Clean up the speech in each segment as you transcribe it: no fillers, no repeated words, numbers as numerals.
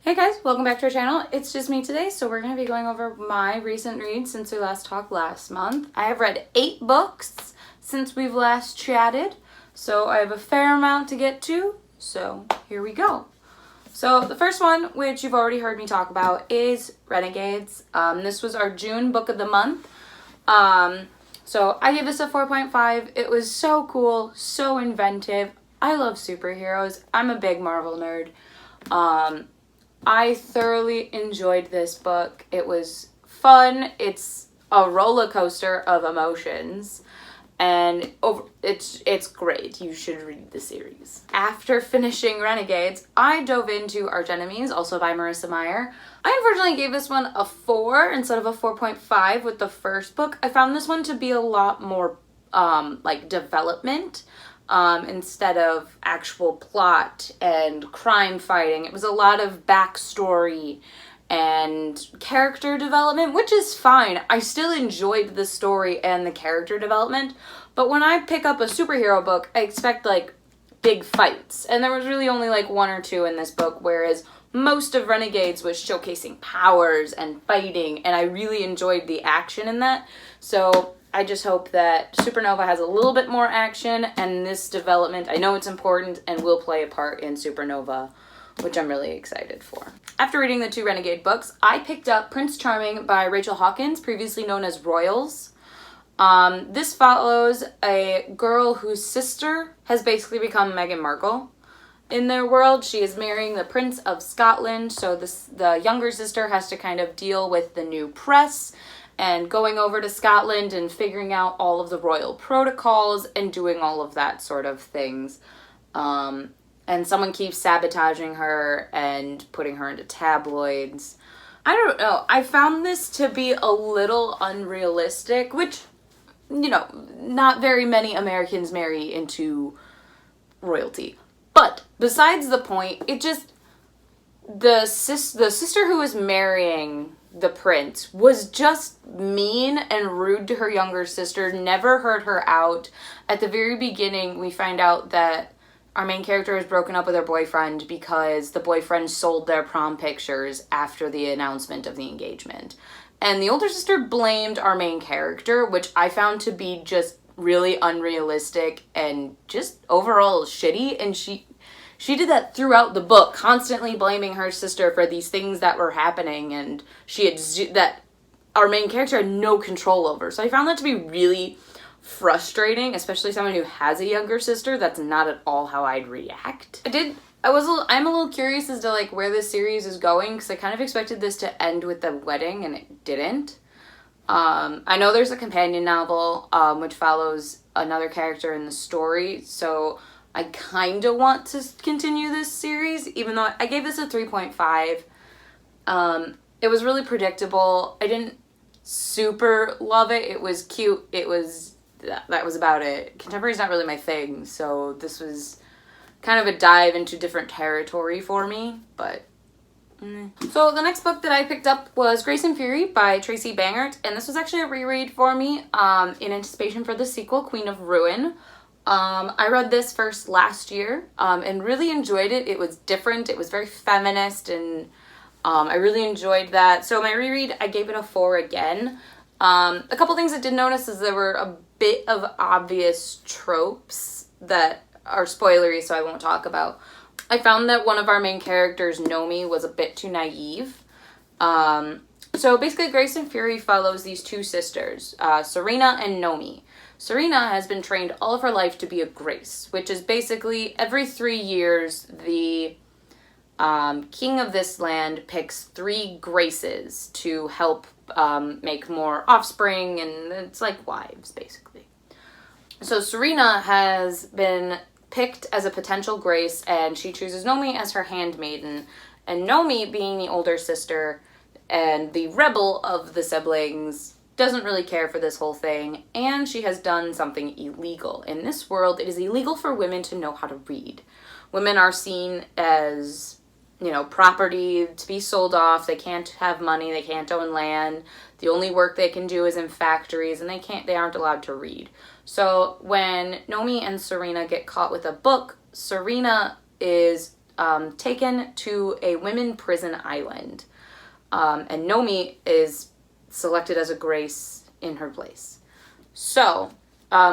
Hey guys, welcome back to our channel. It's just me today, so we're going to be going over my recent reads since we last talked last month. I have read 8 books since we've last chatted, so I have a fair amount to get to, so here we go. So the first one, which you've already heard me talk about, is Renegades. This was our June book of the month. So I gave this a 4.5. It was so cool, so inventive. I love superheroes. I'm a big Marvel nerd. I thoroughly enjoyed this book. It was fun. It's a roller coaster of emotions, and it's great. You should read the series. After finishing Renegades, I dove into Archenemies, also by Marissa Meyer. I unfortunately gave this one a 4 instead of a 4.5 with the first book. I found this one to be a lot more like development. Instead of actual plot and crime fighting. It was a lot of backstory and character development, which is fine. I still enjoyed the story and the character development, but when I pick up a superhero book, I expect like big fights, and there was really only like 1 or 2 in this book, whereas most of Renegades was showcasing powers and fighting, and I really enjoyed the action in that. So I just hope that Supernova has a little bit more action, and this development, I know it's important and will play a part in Supernova, which I'm really excited for. After reading the 2 Renegade books, I picked up Prince Charming by Rachel Hawkins, previously known as Royals. This follows a girl whose sister has basically become Meghan Markle. In their world, she is marrying the Prince of Scotland, so the younger sister has to kind of deal with the new press and going over to Scotland and figuring out all of the royal protocols and doing all of that sort of things. And someone keeps sabotaging her and putting her into tabloids. I don't know. I found this to be a little unrealistic, which, you know, not very many Americans marry into royalty. But besides the point, it just, the sister who was marrying the prince was just mean and rude to her younger sister, never heard her out. At the very beginning, we find out that our main character has broken up with her boyfriend because the boyfriend sold their prom pictures after the announcement of the engagement. And the older sister blamed our main character, which I found to be just really unrealistic and just overall shitty, and she did that throughout the book, constantly blaming her sister for these things that were happening, and that our main character had no control over. So I found that to be really frustrating, especially someone who has a younger sister. That's not at all how I'd react. I'm a little curious as to like where this series is going, because I kind of expected this to end with the wedding, and it didn't. I know there's a companion novel, which follows another character in the story, so I kind of want to continue this series, even though I gave this a 3.5. It was really predictable. I didn't super love it. It was cute. That was about it. Contemporary's not really my thing, so this was kind of a dive into different territory for me, but So the next book that I picked up was Grayson Fury by Tracy Banghart, and this was actually a reread for me in anticipation for the sequel, Queen of Ruin. I read this first last year and really enjoyed it. It was different. It was very feminist, and I really enjoyed that. So my reread, I gave it a 4 again. A couple things I did notice is there were a bit of obvious tropes that are spoilery, so I won't talk about. I found that one of our main characters, Nomi, was a bit too naive. So basically, Grayson Fury follows these 2 sisters, Serena and Nomi. Serena has been trained all of her life to be a grace, which is basically every 3 years, the king of this land picks 3 graces to help make more offspring, and it's like wives, basically. So Serena has been picked as a potential grace, and she chooses Nomi as her handmaiden. And Nomi, being the older sister and the rebel of the siblings, doesn't really care for this whole thing, and she has done something illegal. In this world, it is illegal for women to know how to read. Women are seen as, you know, property to be sold off. They can't have money, they can't own land. The only work they can do is in factories, and they aren't allowed to read. So when Nomi and Serena get caught with a book, Serena is taken to a women prison island. And Nomi is selected as a Grace in her place. So,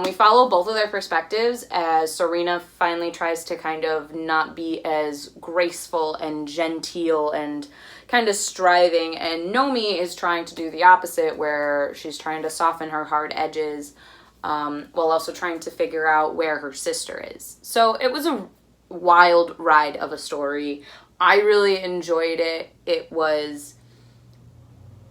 we follow both of their perspectives as Serena finally tries to kind of not be as graceful and genteel and kind of striving, and Nomi is trying to do the opposite, where she's trying to soften her hard edges while also trying to figure out where her sister is. So it was a wild ride of a story. I really enjoyed it. It was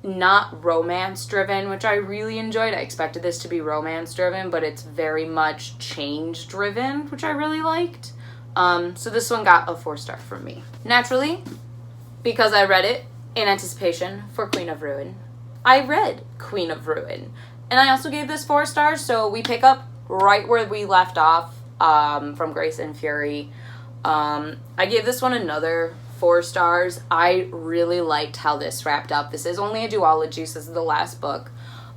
not romance driven, which I really enjoyed. I expected this to be romance driven, but it's very much change driven, which I really liked. So this one got a 4-star from me. Naturally, because I read it in anticipation for Queen of Ruin, I read Queen of Ruin. And I also gave this 4 stars, so we pick up right where we left off from Grayson Fury. I gave this one another 4 stars. I really liked how this wrapped up. This is only a duology, so this is the last book.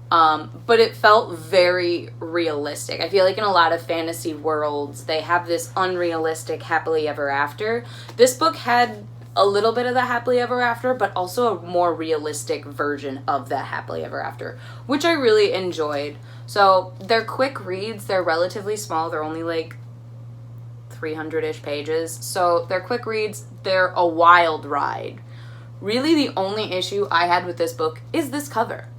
But it felt very realistic. I feel like in a lot of fantasy worlds, they have this unrealistic happily ever after. This book had a little bit of the happily ever after, but also a more realistic version of the happily ever after, which I really enjoyed. So they're quick reads. They're relatively small. They're only like 300-ish pages. So they're quick reads. They're a wild ride. Really, the only issue I had with this book is this cover.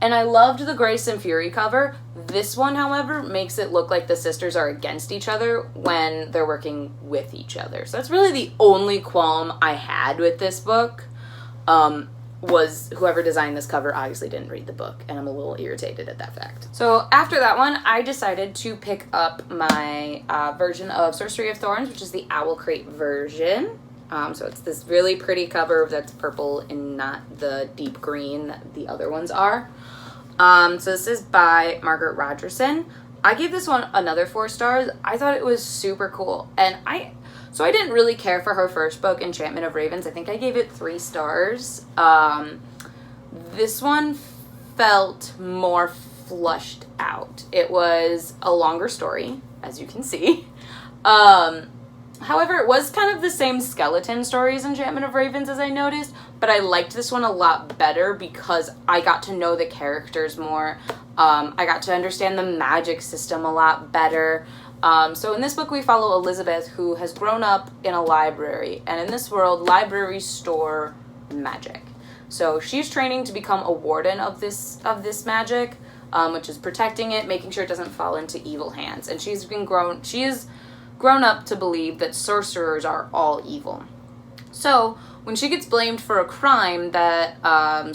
And I loved the Grayson Fury cover. This one, however, makes it look like the sisters are against each other when they're working with each other. So that's really the only qualm I had with this book. Was whoever designed this cover obviously didn't read the book, and I'm a little irritated at that fact. So after that one, I decided to pick up my version of Sorcery of Thorns, which is the Owl Crate version. So it's this really pretty cover that's purple and not the deep green that the other ones are. So this is by Margaret Rogerson. I gave this one another 4 stars. I thought it was super cool. And I didn't really care for her first book, Enchantment of Ravens. I think I gave it 3 stars. This one felt more flushed out. It was a longer story, as you can see. However, it was kind of the same skeleton story as Enchantment of Ravens, as I noticed, but I liked this one a lot better because I got to know the characters more. I got to understand the magic system a lot better. So in this book, we follow Elizabeth, who has grown up in a library, and in this world, libraries store magic. So she's training to become a warden of this magic, which is protecting it, making sure it doesn't fall into evil hands. And she is grown up to believe that sorcerers are all evil. So when she gets blamed for a crime that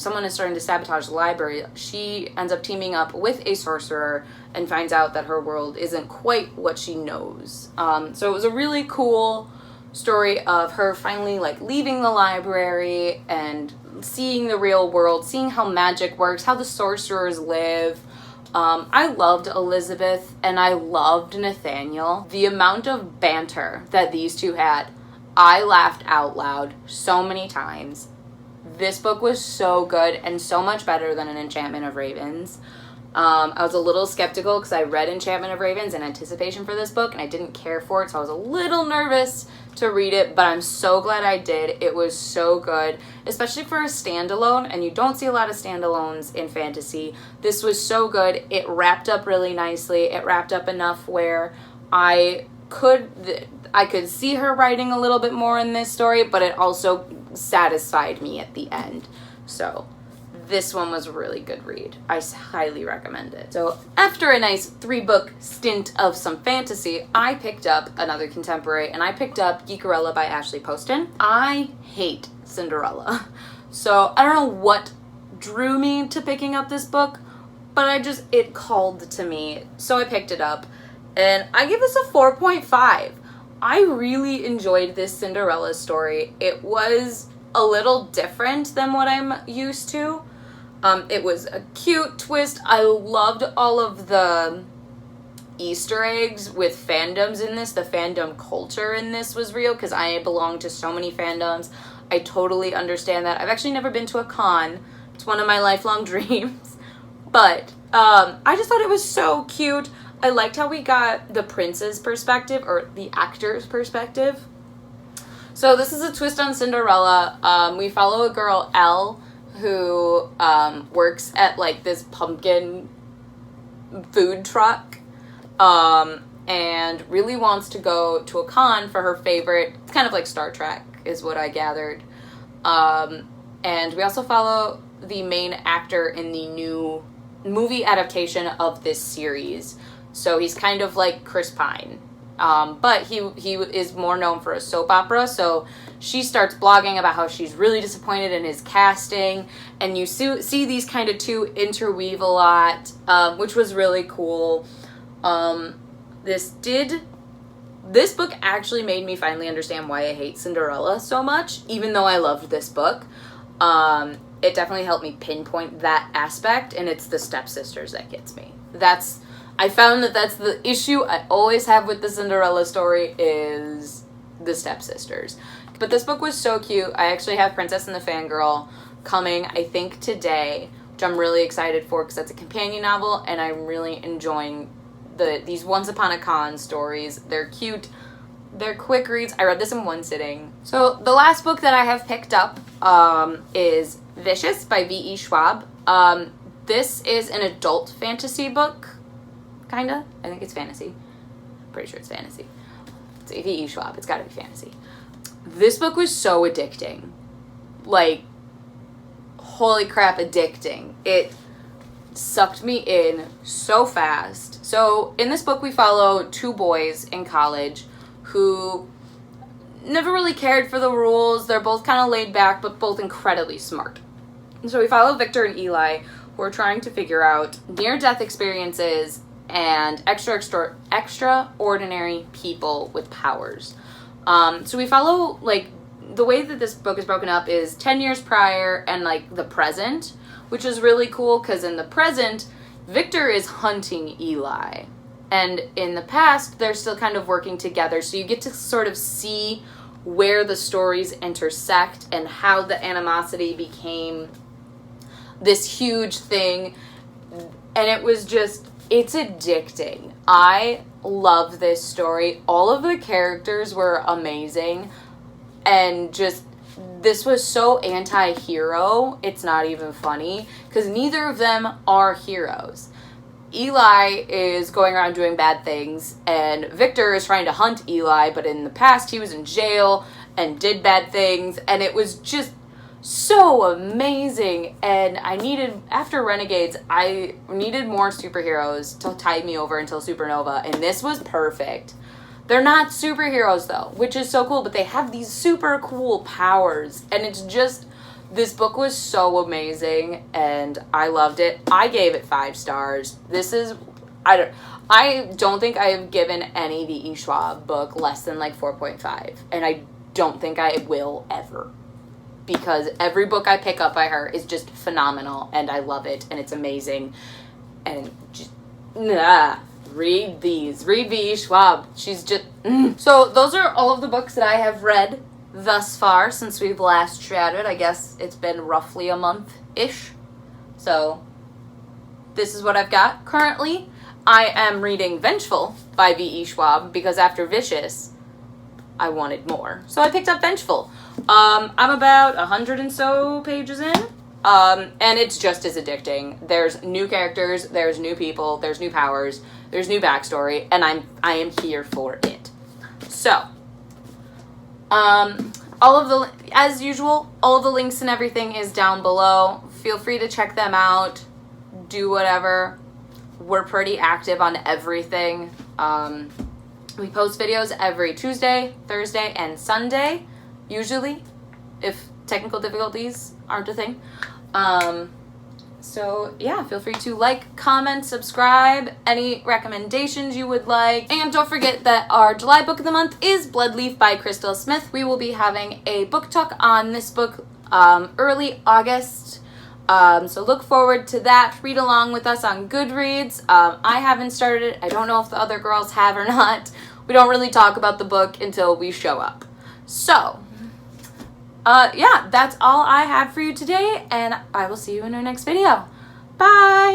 someone is starting to sabotage the library, she ends up teaming up with a sorcerer and finds out that her world isn't quite what she knows. So it was a really cool story of her finally leaving the library and seeing the real world, seeing how magic works, how the sorcerers live. I loved Elizabeth and I loved Nathaniel. The amount of banter that these two had, I laughed out loud so many times. This book was so good and so much better than an Enchantment of Ravens. I was a little skeptical because I read Enchantment of Ravens in anticipation for this book and I didn't care for it, so I was a little nervous to read it, but I'm so glad I did. It was so good, especially for a standalone, and you don't see a lot of standalones in fantasy. This was so good. It wrapped up really nicely. It wrapped up enough where I could see her writing a little bit more in this story, but it also satisfied me at the end. So this one was a really good read. I highly recommend it. So after a nice 3-book stint of some fantasy, I picked up another contemporary, and I picked up Geekerella by Ashley Poston. I hate Cinderella. So I don't know what drew me to picking up this book, but it called to me. So I picked it up, and I give this a 4.5. I really enjoyed this Cinderella story. It was a little different than what I'm used to. It was a cute twist. I loved all of the Easter eggs with fandoms in this. The fandom culture in this was real because I belong to so many fandoms. I totally understand that. I've actually never been to a con. It's one of my lifelong dreams. But I just thought it was so cute. I liked how we got the prince's perspective, or the actor's perspective. So this is a twist on Cinderella. We follow a girl, Elle, who works at like this pumpkin food truck, and really wants to go to a con for her favorite. It's kind of like Star Trek, is what I gathered. And we also follow the main actor in the new movie adaptation of this series. So he's kind of like Chris Pine. But he is more known for a soap opera, so she starts blogging about how she's really disappointed in his casting, and you see these kind of two interweave a lot, which was really cool. This book actually made me finally understand why I hate Cinderella so much, even though I loved this book. It definitely helped me pinpoint that aspect, and it's the stepsisters that gets me. I found that that's the issue I always have with the Cinderella story, is the stepsisters. But this book was so cute. I actually have Princess and the Fangirl coming, I think, today, which I'm really excited for because that's a companion novel, and I'm really enjoying these Once Upon a Con stories. They're cute. They're quick reads. I read this in one sitting. So the last book that I have picked up is Vicious by V.E. Schwab. This is an adult fantasy book. Kinda. I think it's fantasy. I'm pretty sure it's fantasy. It's V.E. Schwab. It's gotta be fantasy. This book was so addicting. Like, holy crap, addicting. It sucked me in so fast. So, in this book, we follow two boys in college who never really cared for the rules. They're both kind of laid back, but both incredibly smart. And so we follow Victor and Eli, who are trying to figure out near-death experiences and extraordinary people with powers. So we follow, like, the way that this book is broken up is 10 years prior and, like, the present, which is really cool because in the present, Victor is hunting Eli. And in the past, they're still kind of working together. So you get to sort of see where the stories intersect and how the animosity became this huge thing. And it was just, it's addicting. I love this story. All of the characters were amazing. And just, this was so anti-hero, it's not even funny. Because neither of them are heroes. Eli is going around doing bad things, and Victor is trying to hunt Eli, but in the past he was in jail and did bad things, and it was just so amazing. And after Renegades, I needed more superheroes to tide me over until Supernova, and this was perfect. They're not superheroes though, which is so cool, but they have these super cool powers, and it's just, this book was so amazing, and I loved it. I gave it 5 stars. I don't think I have given any V.E. Schwab book less than like 4.5, and I don't think I will ever, because every book I pick up by her is just phenomenal, and I love it, and it's amazing, and just, read these. Read V.E. Schwab. She's just, So those are all of the books that I have read thus far since we've last chatted. I guess it's been roughly a month-ish. So this is what I've got. Currently, I am reading Vengeful by V.E. Schwab because after Vicious, I wanted more. So I picked up Vengeful. I'm about 100 and so pages in. And it's just as addicting. There's new characters, there's new people, there's new powers, there's new backstory, and I am here for it. So, as usual, all of the links and everything is down below. Feel free to check them out. Do whatever. We're pretty active on everything. We post videos every Tuesday, Thursday, and Sunday, usually, if technical difficulties aren't a thing. So yeah, feel free to like, comment, subscribe, any recommendations you would like. And don't forget that our July book of the month is Bloodleaf by Crystal Smith. We will be having a book talk on this book early August. So look forward to that. Read along with us on Goodreads. I haven't started it. I don't know if the other girls have or not. We don't really talk about the book until we show up. So, yeah, that's all I have for you today, and I will see you in our next video. Bye!